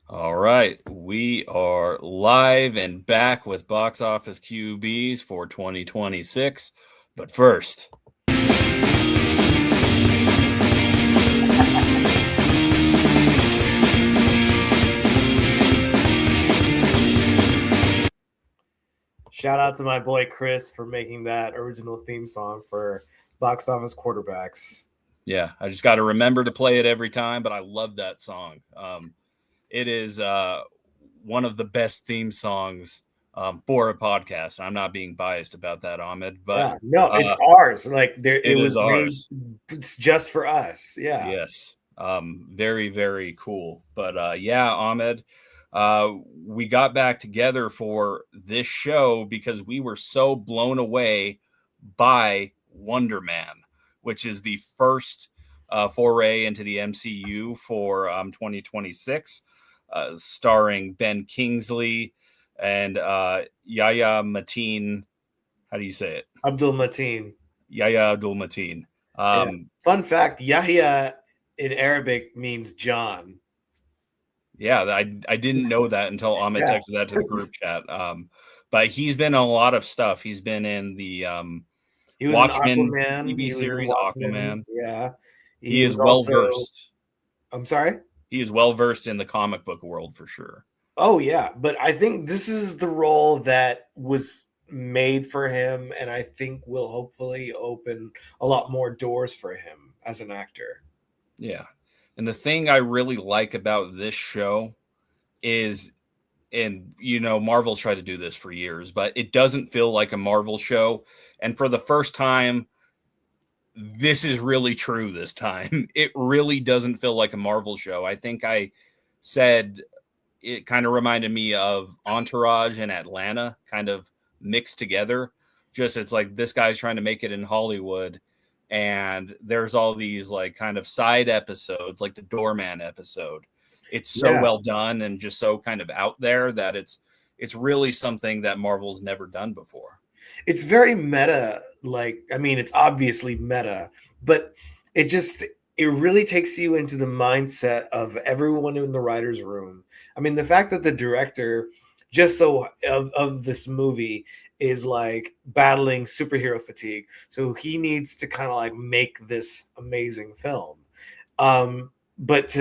All right, we are live and back with Box Office QBs for 2026. But first, Shout out to my boy Chris for making that original theme song for Box Office Quarterbacks. yeah, I just got to remember to play it every time, but I love that song. It is one of the best theme songs for a podcast. I'm not being biased about that, Ahmed, but Yeah, no, it's uh, ours. Like it it is was made ours. it's just for us. Yeah. Yes. Very, very cool. But yeah, Ahmed, uh, we got back together for this show because we were so blown away by Wonder Man, which is the first foray into the MCU for 2026, starring Ben Kingsley and Yahya Mateen. How do you say it? Abdul Mateen. Yahya Abdul Mateen. Yeah. Fun fact, Yahya in Arabic means John. Yeah, I didn't know that until Ahmed Yeah. texted that to the group chat. But he's been in a lot of stuff. He's been in the He was in Watchmen Aquaman. TV He was in series, Watchmen. Aquaman. Yeah. He He is was well also versed. I'm sorry? He is well versed in the comic book world for sure. Oh yeah, but I think this is the role that was made for him, and I think will hopefully open a lot more doors for him as an actor. Yeah. And the thing I really like about this show is, and Marvel's tried to do this for years, but it doesn't feel like a Marvel show. And for the first time, this is really true this time. It really doesn't feel like a Marvel show. I think I said it kind of reminded me of Entourage and Atlanta kind of mixed together. Just it's like this guy's trying to make it in Hollywood, and there's all these like kind of side episodes like the Doorman episode. It's so Yeah, well done and just so kind of out there that it's really something that Marvel's never done before. it's very meta. Like, I mean, it's obviously meta, but it just it really takes you into the mindset of everyone in the writers' room. I mean, the fact that the director just so of this movie is like battling superhero fatigue, so he needs to kind of like make this amazing film. But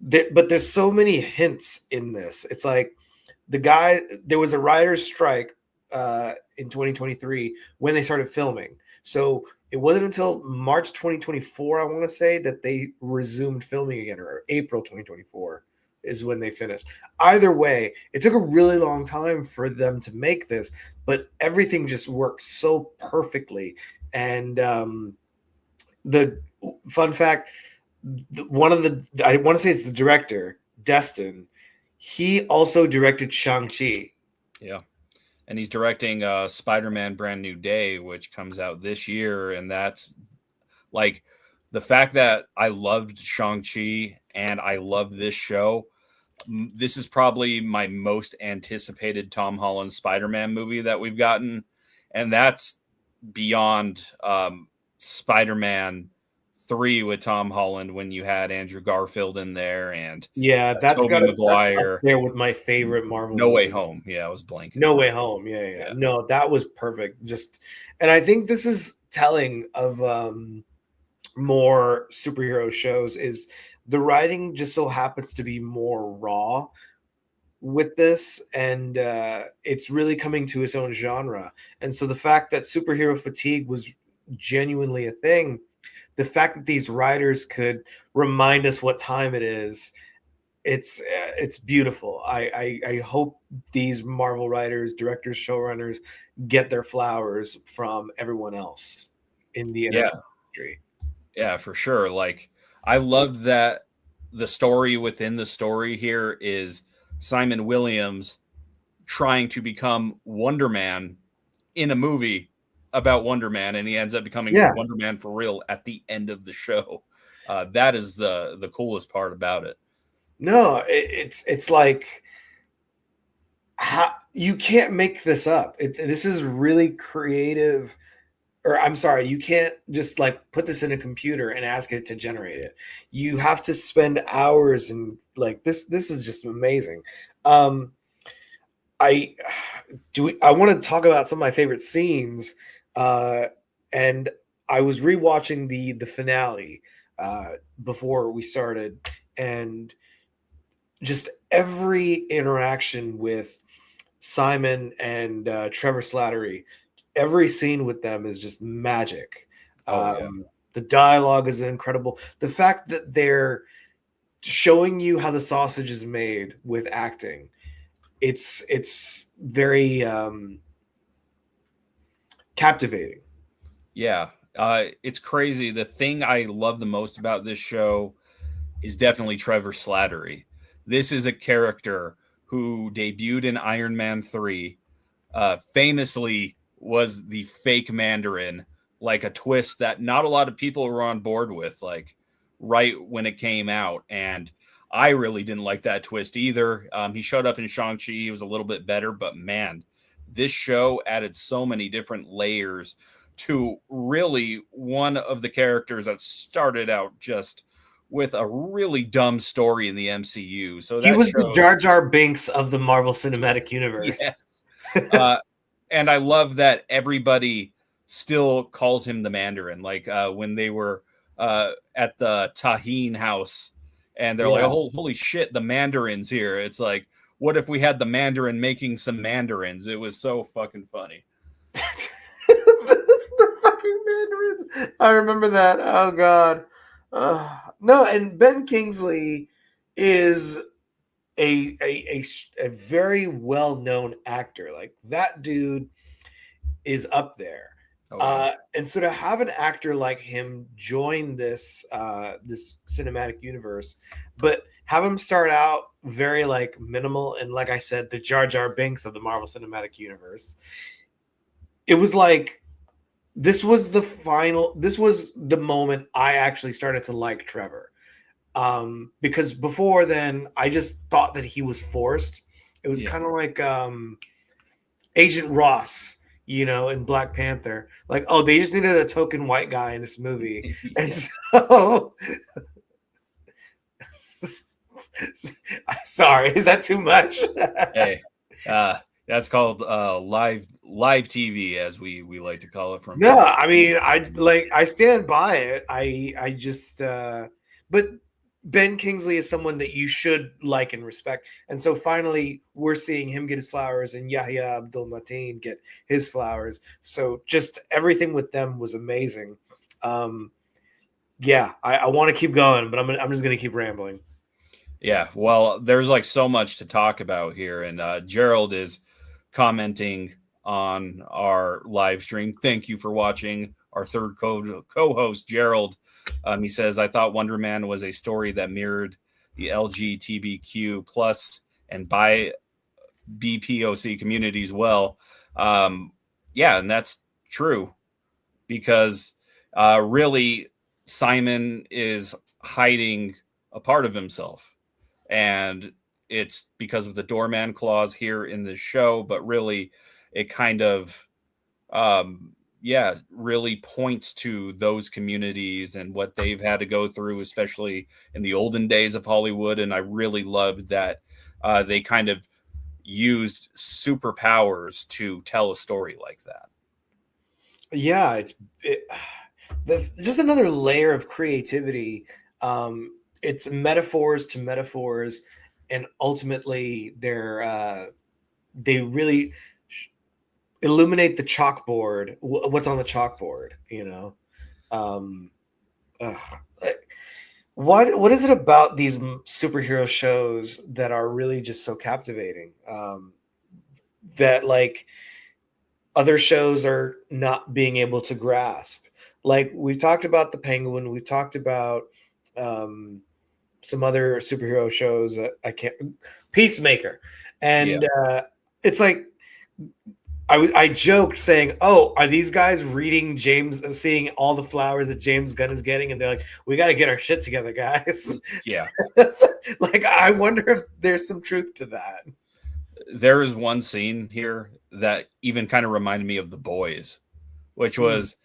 but there's so many hints in this. It's like there was a writer's strike in 2023 when they started filming. So it wasn't until March 2024, I want to say, that they resumed filming again, or April 2024 is when they finished. Either way, it took a really long time for them to make this, but everything just worked so perfectly. And the fun fact, one of the I want to say it's the director, Destin. He also directed Shang-Chi. Yeah. And he's directing Spider-Man Brand New Day, which comes out this year. And that's like the fact that I loved Shang-Chi and I love this show. This is probably my most anticipated Tom Holland Spider-Man movie that we've gotten. And that's beyond Spider-Man 3 with Tom Holland when you had Andrew Garfield in there and Yeah, that's Tobey got to that's up Maguire. there with my favorite Marvel No Way movie. Home. Yeah, I was blanking No for Way a minute. Home. Yeah, yeah, yeah. Yeah. No, that was perfect. Just, and I think this is telling of more superhero shows is the writing just so happens to be more raw with this, and it's really coming to its own genre. And so the fact that superhero fatigue was genuinely a thing, the fact that these writers could remind us what time it is, it's beautiful. I hope these Marvel writers, directors, showrunners get their flowers from everyone else in the Yeah. entertainment industry. Yeah, for sure. Like I loved that the story within the story here is Simon Williams trying to become Wonder Man in a movie about Wonder Man, and he ends up becoming Yeah, Wonder Man for real at the end of the show. That is the coolest part about it. no, it's like how you can't make this up. This is really creative, or I'm sorry, you can't just like put this in a computer and ask it to generate it. You have to spend hours and like this is just amazing. Um I I want to talk about some of my favorite scenes. And I was rewatching the finale before we started, and just every interaction with Simon and Trevor Slattery, every scene with them is just magic. Oh yeah. The dialogue is incredible. The fact that they're showing you how the sausage is made with acting, it's very captivating. Yeah. It's crazy. The thing I love the most about this show is definitely Trevor Slattery. This is a character who debuted in Iron Man 3, famously was the fake Mandarin, like a twist that not a lot of people were on board with, like right when it came out. And I really didn't like that twist either. He showed up in Shang-Chi. He was a little bit better, but man, this show added so many different layers to really one of the characters that started out just with a really dumb story in the MCU. So He that was the shows, Jar Jar Binks of the Marvel Cinematic Universe. yes. Uh, and I love that everybody still calls him the Mandarin. Like when they were at the Tahine house, and they're like, Yeah. oh, "Holy shit, the Mandarin's here!" It's like, what if we had the Mandarin making some mandarins? It was so fucking funny. The fucking Mandarins. I remember that. Oh god. No, and Ben Kingsley is a very well known actor. Like that dude is up there. Oh yeah, And so to have an actor like him join this cinematic universe, but have him start out very like minimal and like I said, the Jar Jar Binks of the Marvel Cinematic Universe. It was like this was the moment I actually started to like Trevor. Because before then I just thought that he was forced. It was yeah, kind of like Agent Ross, in Black Panther. Like, oh, they just needed a token white guy in this movie. And yeah. so sorry, is that too much? Hey, that's called live TV, as we like to call it from No, here. I mean, I stand by it. I just but Ben Kingsley is someone that you should like and respect. And so finally we're seeing him get his flowers and Yahya Abdul Mateen get his flowers. So just everything with them was amazing. Yeah, I want to keep going, but I'm just gonna keep rambling. Yeah, well, there's like so much to talk about here, and Gerald is commenting on our live stream. Thank you for watching. Our third co-host, Gerald, he says, "I thought Wonder Man was a story that mirrored the LGBTQ plus and by BPOC communities well." Yeah, and that's true because really Simon is hiding a part of himself, and it's because of the doorman clause here in the show, but really it kind of yeah, really points to those communities and what they've had to go through, especially in the olden days of Hollywood. And I really loved that they kind of used superpowers to tell a story like that. Yeah, there's just another layer of creativity. It's metaphors to metaphors, and ultimately they really illuminate the chalkboard, what's on the chalkboard. Um, what is it about these superhero shows that are really just so captivating? That like other shows are not being able to grasp. Like we've talked about the Penguin, we've talked about some other superhero shows that I can't Peacemaker, Yeah. and it's like I joked saying, "Oh, are these guys reading James, seeing all the flowers that James Gunn is getting?" And they're like, "We got to get our shit together, guys." Yeah. Like, I wonder if there's some truth to that. There is one scene here that even kind of reminded me of The Boys, which Mm. was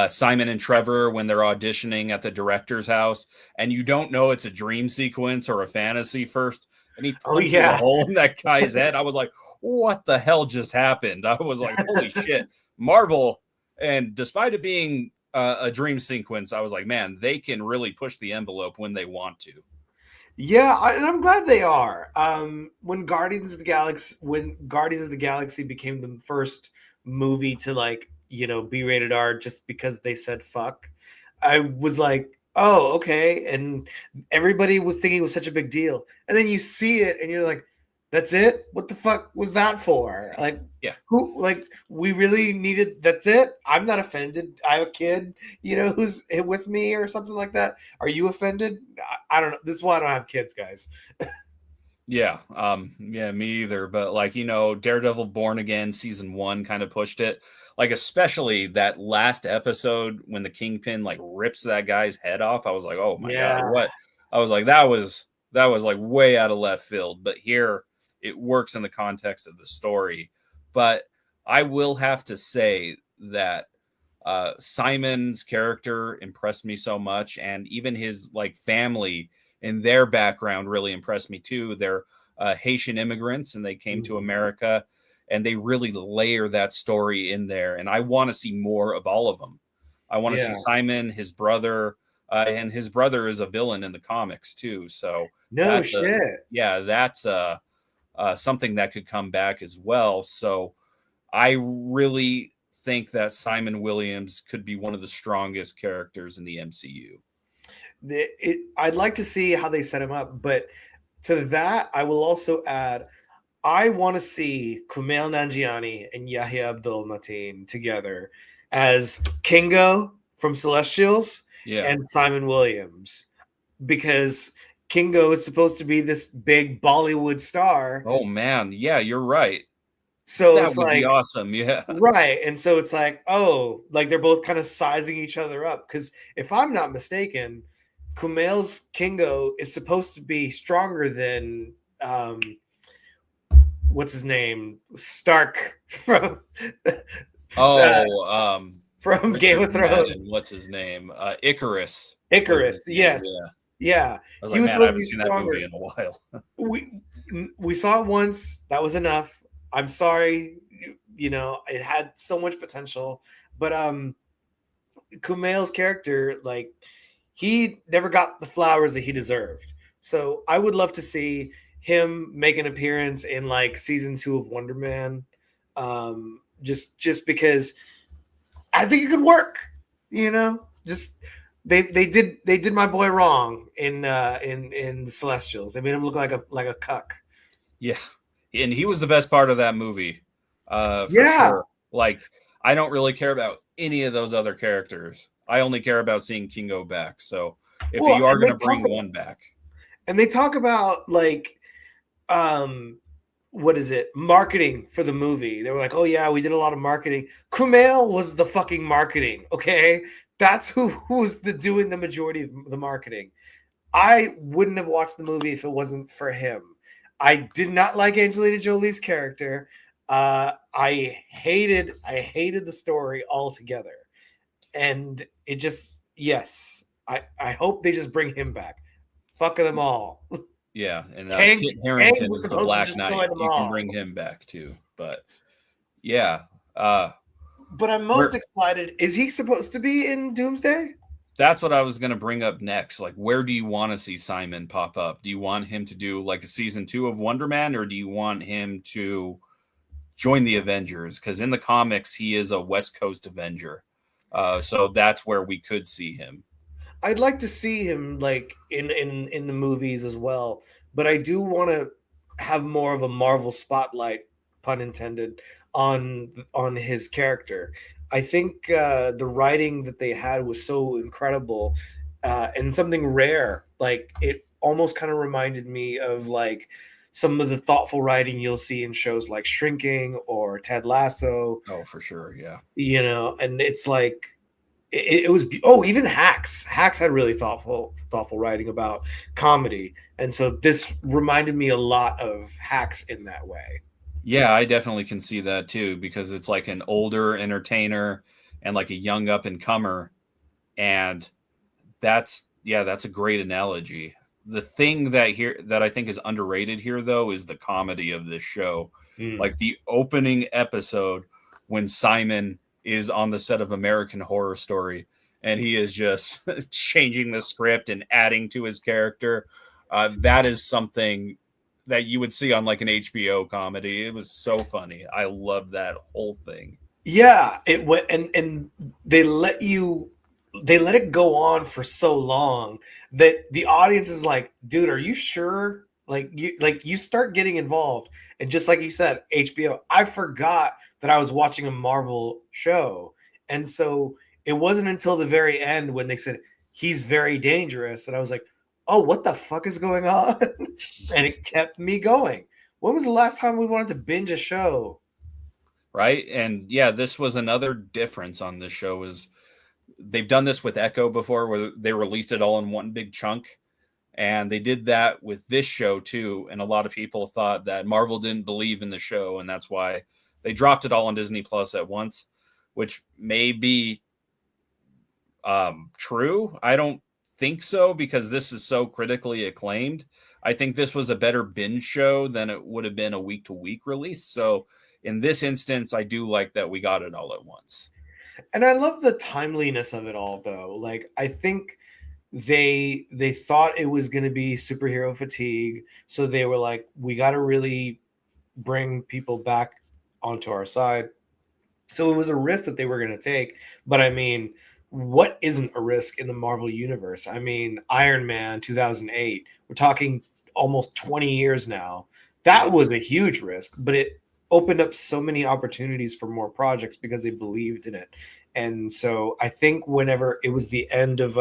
Simon and Trevor when they're auditioning at the director's house, and you don't know it's a dream sequence or a fantasy first, and he Oh punches a yeah. hole in that guy's head. I was like, what the hell just happened? I was like, holy shit, Marvel. And despite it being a dream sequence, I was like, man, they can really push the envelope when they want to. Yeah, and I'm glad they are. When Guardians of the Galaxy became the first movie to like, be rated R just because they said fuck, I was like, oh, okay. And everybody was thinking it was such a big deal. And then you see it and you're like, that's it? What the fuck was that for? Like, Yeah. we really needed, that's it? I'm not offended. I have a kid, who's with me or something like that. Are you offended? I don't know. This is why I don't have kids, guys. Yeah, yeah, me either. But like, Daredevil Born Again season 1 kind of pushed it. Like, especially that last episode when the Kingpin like rips that guy's head off. I was like, oh my god, Yeah. what? I was like, that was like way out of left field. But here it works in the context of the story. But I will have to say that Simon's character impressed me so much, and even his like family and their background really impressed me too. They're Haitian immigrants, and they came to Mhm. America, and they really layer that story in there. And I want to see more of all of them. I want to see Yeah. Simon, his brother, and his brother is a villain in the comics too. So No that's a shit. yeah, that's something that could come back as well. So I really think that Simon Williams could be one of the strongest characters in the MCU. I'd like to see how they set him up, but to that, I will also add, I want to see Kumail Nanjiani and Yahya Abdul Mateen together as Kingo from Celestials Yeah. and Simon Williams, because Kingo is supposed to be this big Bollywood star. Oh man, yeah, you're right. So That it's would be like, awesome. Yeah. right. And so it's like, oh, like they're both kind of sizing each other up. Because if I'm not mistaken, Kumail's Kingo is supposed to be stronger than what's his name? Stark from Oh, from Game Richard of Thrones. Madden, what's his name? Icarus was his Icarus, name. yes. Yeah. Yeah. I was He like, was man, I supposed to haven't be seen that stronger. movie in a while. We we saw it once. That was enough. I'm sorry. It had so much potential. But Kumail's character, like, he never got the flowers that he deserved. So I would love to see him make an appearance in like season 2 of Wonder Man. Just because I think it could work, Just they did my boy wrong in the Celestials. They made him look like a cuck. Yeah. And he was the best part of that movie. For Yeah. sure. Like, I don't really care about any of those other characters. I only care about seeing Kingo back. So if Well, you are going to bring one back, and they talk about like what is it, marketing for the movie. They were like, oh yeah, we did a lot of marketing. Kumail was the fucking marketing. Okay, that's who was doing the majority of the marketing. I wouldn't have watched the movie if it wasn't for him. I did not like Angelina Jolie's character. I hated the story altogether, and it just, yes, I hope they just bring him back. Fuck them all. yeah. And Kang, Kit Kang Harington was is the supposed to Black destroy Knight. them You can all. bring him back too. But yeah. Uh, But I'm most excited. Is he supposed to be in Doomsday? That's what I was going to bring up next. Like, where do you want to see Simon pop up? Do you want him to do like a season 2 of Wonder Man, or do you want him to join the Avengers? Because in the comics, he is a West Coast Avenger. So that's where we could see him. I'd like to see him like in the movies as well, but I do want to have more of a Marvel spotlight, pun intended, on his character. I think the writing that they had was so incredible, and something rare. Like, it almost kind of reminded me of like some of the thoughtful writing you'll see in shows like Shrinking or Ted Lasso. Oh, for sure. Yeah. And it's like it was, oh, even Hacks had really thoughtful writing about comedy, and so this reminded me a lot of Hacks in that way. Yeah, I definitely can see that too, because it's like an older entertainer and like a young up and comer. And that's a great analogy. The thing that I think is underrated here though is the comedy of this show. Mm. Like the opening episode when Simon is on the set of American Horror Story and he is just changing the script and adding to his character. That is something that you would see on like an HBO comedy. It was so funny. I love that whole thing. Yeah, it went, and they let it go on for so long that the audience is like, dude, are you sure? Like you start getting involved, and just like you said, HBO. I forgot that I was watching a Marvel show, and so it wasn't until the very end when they said he's very dangerous, and I was like, oh, what the fuck is going on? And it kept me going. When was the last time we wanted to binge a show? Right? And yeah, this was another difference on this show is they've done this with Echo before where they released it all in one big chunk. And they did that with this show too. And a lot of people thought that Marvel didn't believe in the show, and that's why they dropped it all on Disney Plus at once, which may be true. I don't think so because this is so critically acclaimed. I think this was a better binge show than it would have been a week to week release. So in this instance, I do like that we got it all at once. And I love the timeliness of it all though. Like I think they thought it was going to be superhero fatigue, so they were like, we got to really bring people back onto our side. So it was a risk that they were going to take. But I mean, what isn't a risk in the Marvel universe? I mean, Iron Man 2008. We're talking almost 20 years now. That was a huge risk, but it opened up so many opportunities for more projects because they believed in it. And so I think whenever it was the end of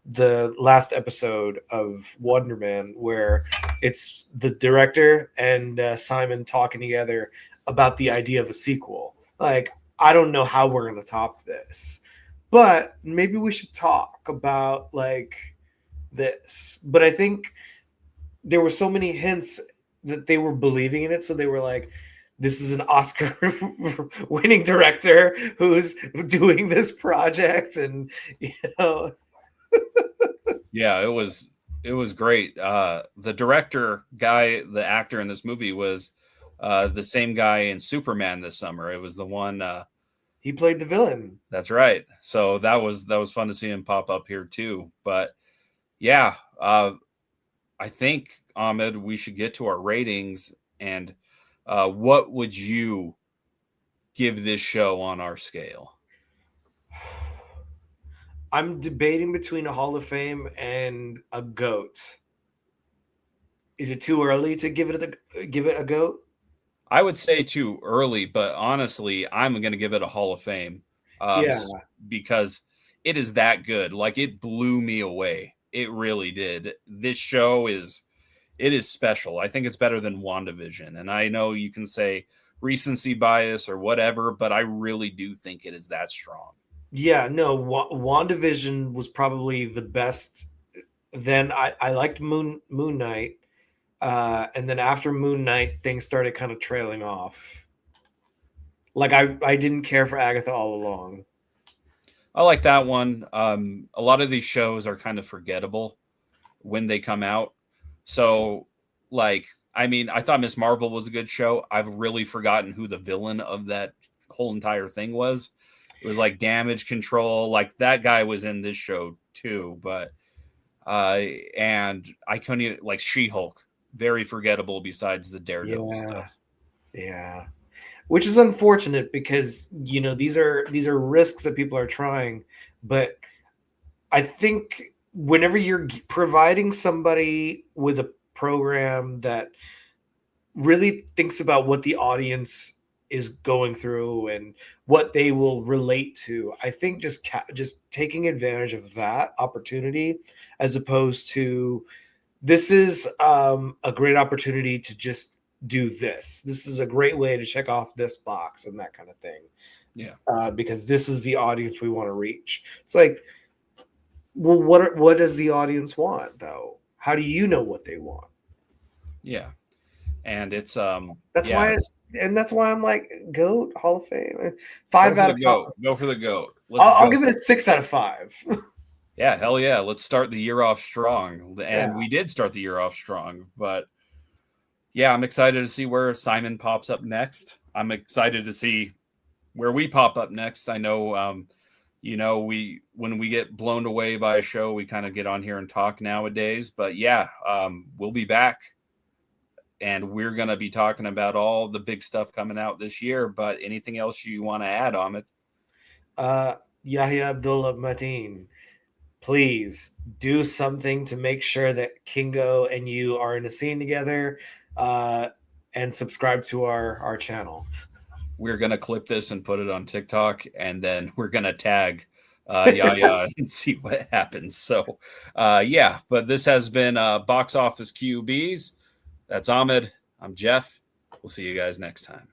the last episode of Wonder Man, where it's the director and Simon talking together about the idea of a sequel. Like, I don't know how we're going to top this, but maybe we should talk about like this. But I think there were so many hints that they were believing in it. So they were like, this is an Oscar winning director who's doing this project. And, you know, Yeah, it was great. The director guy, the actor in this movie was the same guy in Superman this summer. It was the one. he played the villain. That's right. So that was fun to see him pop up here too. But yeah, I think Ahmed, we should get to our ratings. And what would you give this show on our scale? I'm debating between a Hall of Fame and a GOAT. Is it too early to give it a GOAT? I would say too early, but honestly, I'm going to give it a Hall of Fame Yeah, because it is that good. Like it blew me away. It really did. This show is special. I think it's better than WandaVision. And I know you can say recency bias or whatever, but I really do think it is that strong. yeah. No, WandaVision was probably the best. Then I liked Moon Knight, and then after Moon Knight, things started kind of trailing off. Like I didn't care for Agatha all along. I like that one. A lot of these shows are kind of forgettable when they come out. So, like, I mean, I thought Miss Marvel was a good show. I've really forgotten who the villain of that whole entire thing was. It was like Damage Control. Like that guy was in this show too, but and I couldn't even, like She Hulk, very forgettable. Besides the Daredevil Yeah, stuff. yeah. Which is unfortunate because these are risks that people are trying, but I think whenever you're providing somebody with a program that really thinks about what the audience is going through and what they will relate to, I think just taking advantage of that opportunity as opposed to this is a great opportunity to just do this. This is a great way to check off this box and that kind of thing. Yeah, Because this is the audience we want to reach. It's like, well, what does the audience want though? How do you know what they want? yeah. and it's That's yeah, why, that's why I'm like GOAT Hall of Fame. 5 out of 5. Go for the goat. Let's I'll go. give it a 6 out of 5. Yeah, hell yeah. Let's start the year off strong. And Yeah. we did start the year off strong. But yeah, I'm excited to see where Simon pops up next. I'm excited to see where we pop up next. I know, when we get blown away by a show, we kind of get on here and talk nowadays. But yeah, we'll be back. And we're going to be talking about all the big stuff coming out this year. But anything else you want to add, Ahmed? Yahya Abdullah Mateen, please do something to make sure that Kingo and you are in a scene together, and subscribe to our channel. We're going to clip this and put it on TikTok, and then we're going to tag Yaya and see what happens. So, yeah, but this has been Box Office QBs. That's Ahmed. I'm Jeff. We'll see you guys next time.